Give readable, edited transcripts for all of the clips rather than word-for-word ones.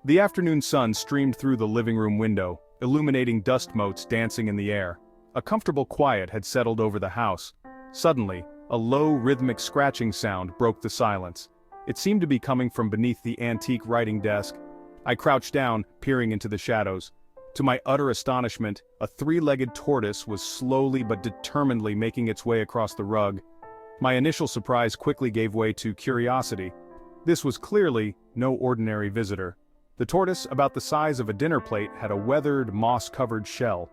The afternoon sun streamed through the living room window, illuminating dust motes dancing in the air. A comfortable quiet had settled over the house. Suddenly, a low, rhythmic scratching sound broke the silence. It seemed to be coming from beneath the antique writing desk. I crouched down, peering into the shadows. To my utter astonishment, a three-legged tortoise was slowly but determinedly making its way across the rug. My initial surprise quickly gave way to curiosity. This was clearly no ordinary visitor. The tortoise, about the size of a dinner plate, had a weathered, moss-covered shell.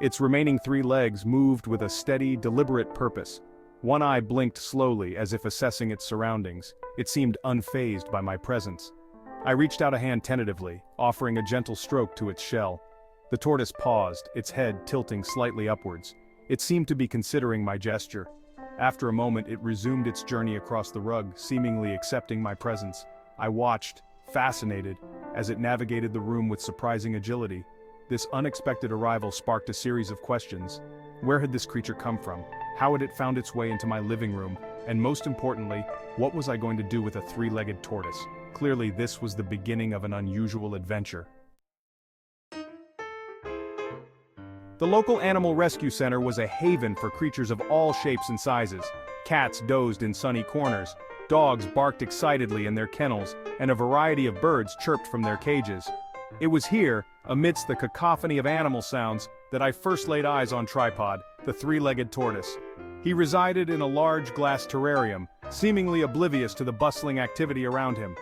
Its remaining three legs moved with a steady, deliberate purpose. One eye blinked slowly as if assessing its surroundings. It seemed unfazed by my presence. I reached out a hand tentatively, offering a gentle stroke to its shell. The tortoise paused, its head tilting slightly upwards. It seemed to be considering my gesture. After a moment, it resumed its journey across the rug, seemingly accepting my presence. I watched, fascinated, as it navigated the room with surprising agility. This unexpected arrival sparked a series of questions. Where had this creature come from? How had it found its way into my living room? And most importantly, what was I going to do with a three-legged tortoise? Clearly, this was the beginning of an unusual adventure. The local animal rescue center was a haven for creatures of all shapes and sizes. Cats dozed in sunny corners, dogs barked excitedly in their kennels, and a variety of birds chirped from their cages. It was here, amidst the cacophony of animal sounds, that I first laid eyes on Tripod, the three-legged tortoise. He resided in a large glass terrarium, seemingly oblivious to the bustling activity around him.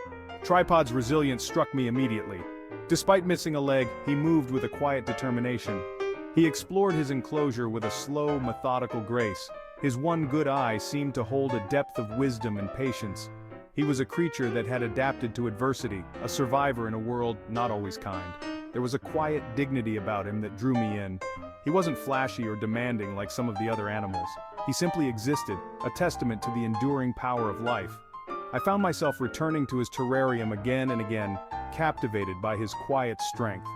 Tripod's resilience struck me immediately. Despite missing a leg, he moved with a quiet determination. He explored his enclosure with a slow, methodical grace. His one good eye seemed to hold a depth of wisdom and patience. He was a creature that had adapted to adversity, a survivor in a world not always kind. There was a quiet dignity about him that drew me in. He wasn't flashy or demanding like some of the other animals. He simply existed, a testament to the enduring power of life. I found myself returning to his terrarium again and again, captivated by his quiet strength.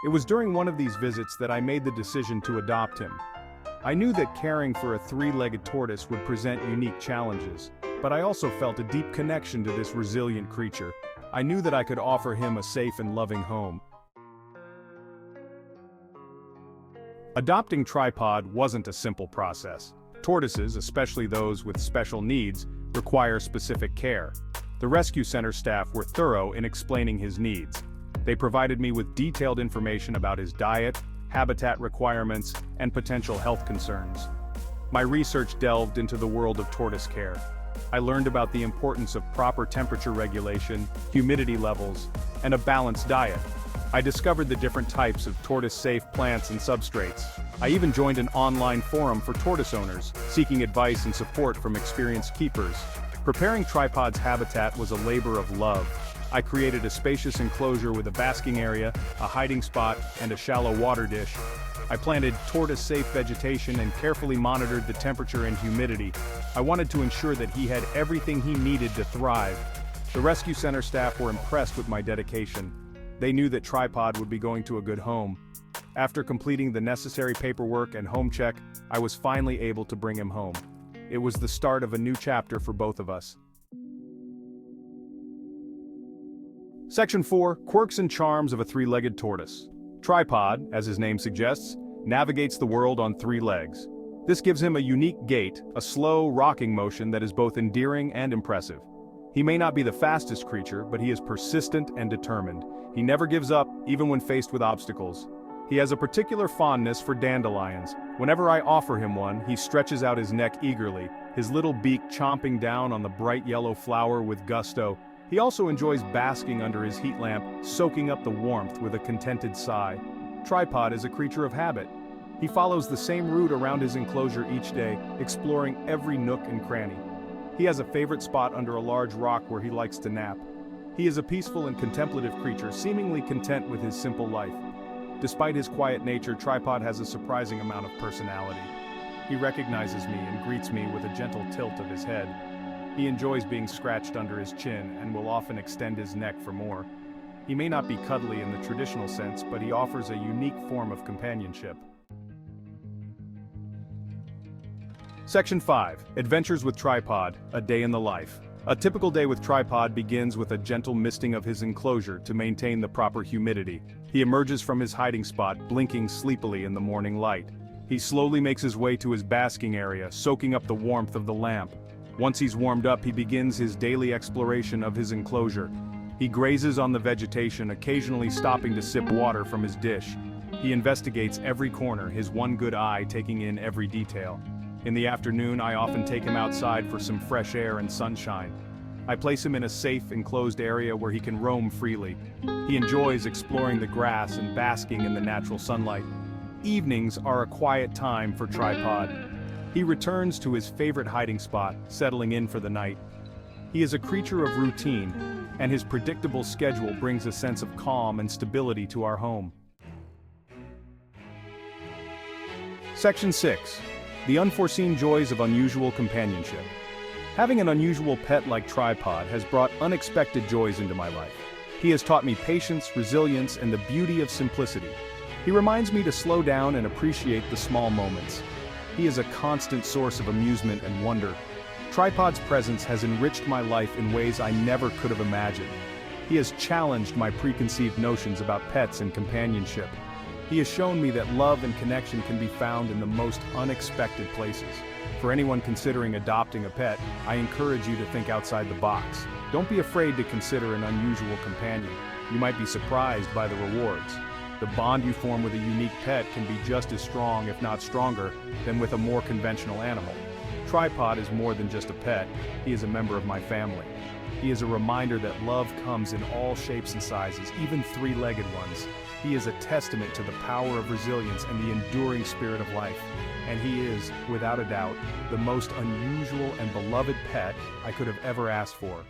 It was during one of these visits that I made the decision to adopt him. I knew that caring for a three-legged tortoise would present unique challenges, but I also felt a deep connection to this resilient creature. I knew that I could offer him a safe and loving home. Adopting Tripod wasn't a simple process. Tortoises, especially those with special needs, require specific care. The rescue center staff were thorough in explaining his needs. They provided me with detailed information about his diet, habitat requirements, and potential health concerns. My research delved into the world of tortoise care. I learned about the importance of proper temperature regulation, humidity levels, and a balanced diet. I discovered the different types of tortoise-safe plants and substrates. I even joined an online forum for tortoise owners, seeking advice and support from experienced keepers. Preparing Tripod's habitat was a labor of love. I created a spacious enclosure with a basking area, a hiding spot, and a shallow water dish. I planted tortoise-safe vegetation and carefully monitored the temperature and humidity. I wanted to ensure that he had everything he needed to thrive. The rescue center staff were impressed with my dedication. They knew that Tripod would be going to a good home. After completing the necessary paperwork and home check, I was finally able to bring him home. It was the start of a new chapter for both of us. Section 4. Quirks and Charms of a Three-Legged Tortoise. Tripod, as his name suggests, navigates the world on three legs. This gives him a unique gait, a slow, rocking motion that is both endearing and impressive. He may not be the fastest creature, but he is persistent and determined. He never gives up, even when faced with obstacles. He has a particular fondness for dandelions. Whenever I offer him one, he stretches out his neck eagerly, his little beak chomping down on the bright yellow flower with gusto. He also enjoys basking under his heat lamp, soaking up the warmth with a contented sigh. Tripod is a creature of habit. He follows the same route around his enclosure each day, exploring every nook and cranny. He has a favorite spot under a large rock where he likes to nap. He is a peaceful and contemplative creature, seemingly content with his simple life. Despite his quiet nature, Tripod has a surprising amount of personality. He recognizes me and greets me with a gentle tilt of his head. He enjoys being scratched under his chin and will often extend his neck for more. He may not be cuddly in the traditional sense, but he offers a unique form of companionship. Section 5. Adventures with Tripod, a day in the life. A typical day with Tripod begins with a gentle misting of his enclosure to maintain the proper humidity. He emerges from his hiding spot, blinking sleepily in the morning light. He slowly makes his way to his basking area, soaking up the warmth of the lamp. Once he's warmed up, he begins his daily exploration of his enclosure. He grazes on the vegetation, occasionally stopping to sip water from his dish. He investigates every corner, his one good eye taking in every detail. In the afternoon, I often take him outside for some fresh air and sunshine. I place him in a safe, enclosed area where he can roam freely. He enjoys exploring the grass and basking in the natural sunlight. Evenings are a quiet time for Tripod. He returns to his favorite hiding spot, settling in for the night. He is a creature of routine, and his predictable schedule brings a sense of calm and stability to our home. Section 6. The unforeseen joys of unusual companionship. Having an unusual pet like Tripod has brought unexpected joys into my life. He has taught me patience, resilience, and the beauty of simplicity. He reminds me to slow down and appreciate the small moments. He is a constant source of amusement and wonder. Tripod's presence has enriched my life in ways I never could have imagined. He has challenged my preconceived notions about pets and companionship. He has shown me that love and connection can be found in the most unexpected places. For anyone considering adopting a pet, I encourage you to think outside the box. Don't be afraid to consider an unusual companion. You might be surprised by the rewards. The bond you form with a unique pet can be just as strong, if not stronger, than with a more conventional animal. Tripod is more than just a pet, he is a member of my family. He is a reminder that love comes in all shapes and sizes, even three-legged ones. He is a testament to the power of resilience and the enduring spirit of life. And he is, without a doubt, the most unusual and beloved pet I could have ever asked for.